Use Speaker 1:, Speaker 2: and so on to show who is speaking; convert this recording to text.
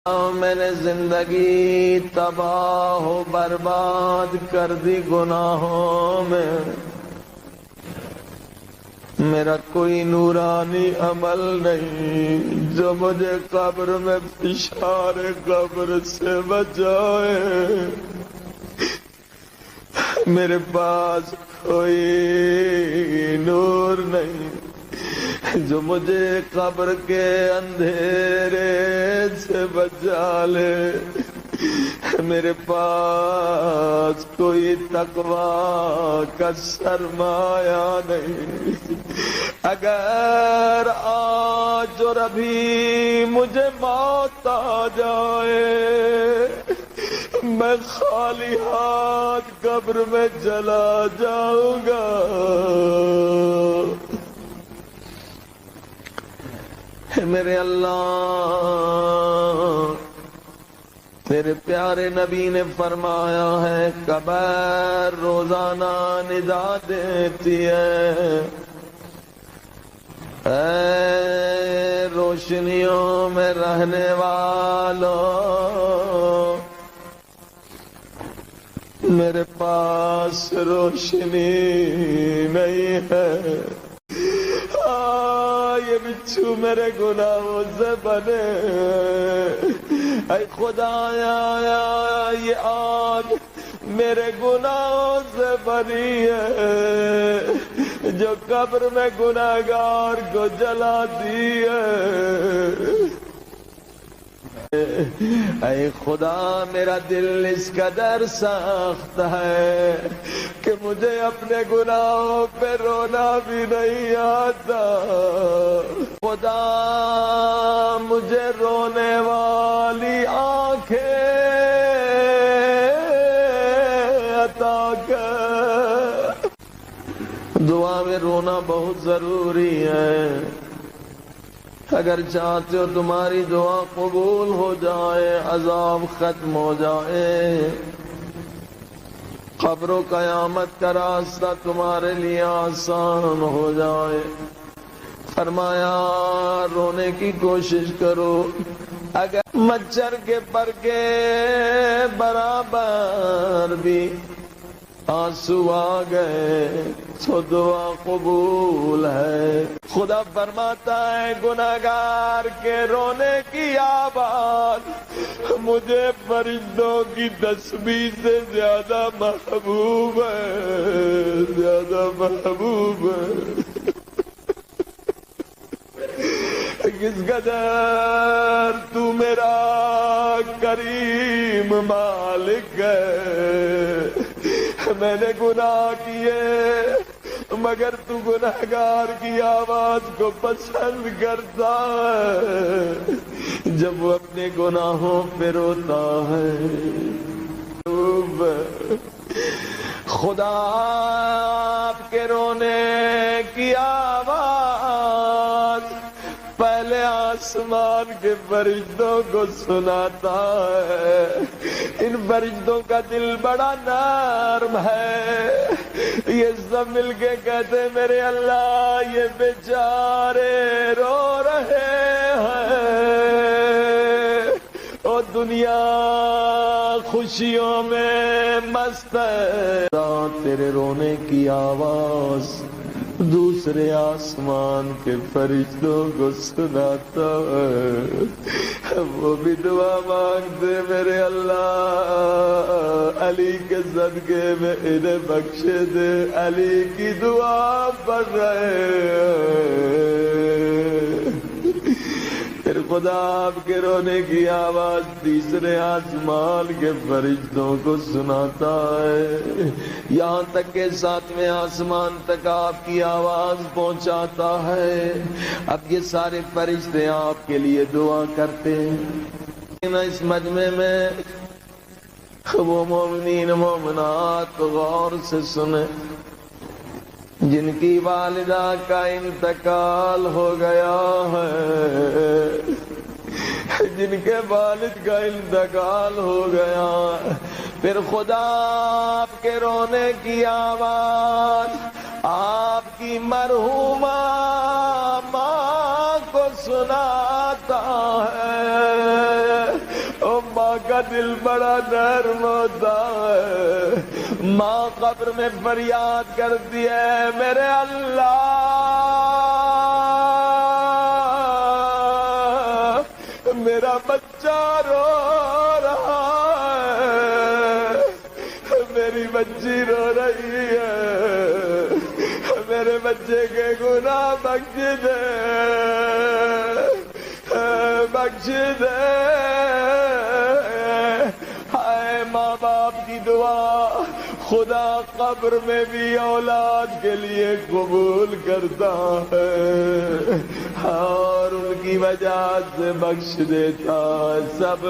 Speaker 1: میں نے زندگی تباہ و برباد کر دی گناہوں میں، میرا کوئی نورانی عمل نہیں جو مجھے قبر میں فشار قبر سے بچائے۔ میرے پاس کوئی نور نہیں جو مجھے قبر کے اندھیرے سے بچا لے۔ میرے پاس کوئی تقوی کا سرمایہ نہیں۔ اگر آج اور ابھی مجھے موت آ جائے، میں خالی ہاتھ قبر میں چلا جاؤں گا۔ میرے اللہ، تیرے پیارے نبی نے فرمایا ہے قبر روزانہ ندا دیتی ہے، اے روشنیوں میں رہنے والوں، میرے پاس روشنی نہیں ہے۔ یہ بچھو میرے گناہوں سے بنے، اے خدایا یہ آگ میرے گناہوں سے بنی ہے جو قبر میں گناہگار کو جلاتی ہے۔ اے خدا میرا دل اس قدر سخت ہے کہ مجھے اپنے گناہوں پہ رونا بھی نہیں آتا۔ خدا مجھے رونے والی آنکھیں عطا کر۔ دعا میں رونا بہت ضروری ہے، اگر چاہتے ہو تمہاری دعا قبول ہو جائے، عذاب ختم ہو جائے، قبر و قیامت کا راستہ تمہارے لیے آسان ہو جائے، فرمایا رونے کی کوشش کرو۔ اگر مچھر کے پر کے برابر بھی آنسو آ گئے تو دعا قبول ہے۔ خدا فرماتا ہے گناہگار کے رونے کی آواز مجھے فرشتوں کی تسبیح سے زیادہ محبوب ہے، زیادہ محبوب ہے۔ کس قدر تو میرا کریم مالک ہے، میں نے گناہ کیے مگر تو گناہگار کی آواز کو پسند کرتا ہے جب وہ اپنے گناہوں پہ روتا ہے۔ خدا آپ کے رونے کی آواز پہلے آسمان کے فرشتوں کو سناتا ہے۔ ان فرشتوں کا دل بڑا نرم ہے، یہ سب مل کے کہتے میرے اللہ یہ بیچارے رو رہے ہیں اور دنیا خوشیوں میں مست ہے۔ تیرے رونے کی آواز دوسرے آسمان کے فرشتوں کو سناتا ہے، وہ بھی دعا مانگتے میرے اللہ علی کے صدقے میں انہیں بخشے دے، علی کی دعا پڑھ رہے ہیں۔ پھر خدا آپ کے رونے کی آواز تیسرے آسمان کے فرشتوں کو سناتا ہے، یہاں تک کہ ساتویں آسمان تک آپ کی آواز پہنچاتا ہے۔ اب یہ سارے فرشتے آپ کے لیے دعا کرتے ہیں۔ اس مجمع میں وہ مومنین مومنات غور سے سنیں جن کی والدہ کا انتقال ہو گیا ہے، جن کے والد کا انتقال ہو گیا، پھر خدا آپ کے رونے کی آواز آپ کی مرحومہ ماں کو سناتا ہے۔ ماں کا دل بڑا نرم ہوتا ہے. ماں قبر میں فریاد کرتی ہے میرے اللہ میرا بچہ رو رہا ہے, میری بچی رو رہی ہے, میرے بچے کے گناہ بخش دے, بخش دے. ہائے ماں باپ کی دعا خدا قبر میں بھی اولاد کے لیے قبول کرتا ہے اور ان کی وجہ سے بخش دیتا ہے. سب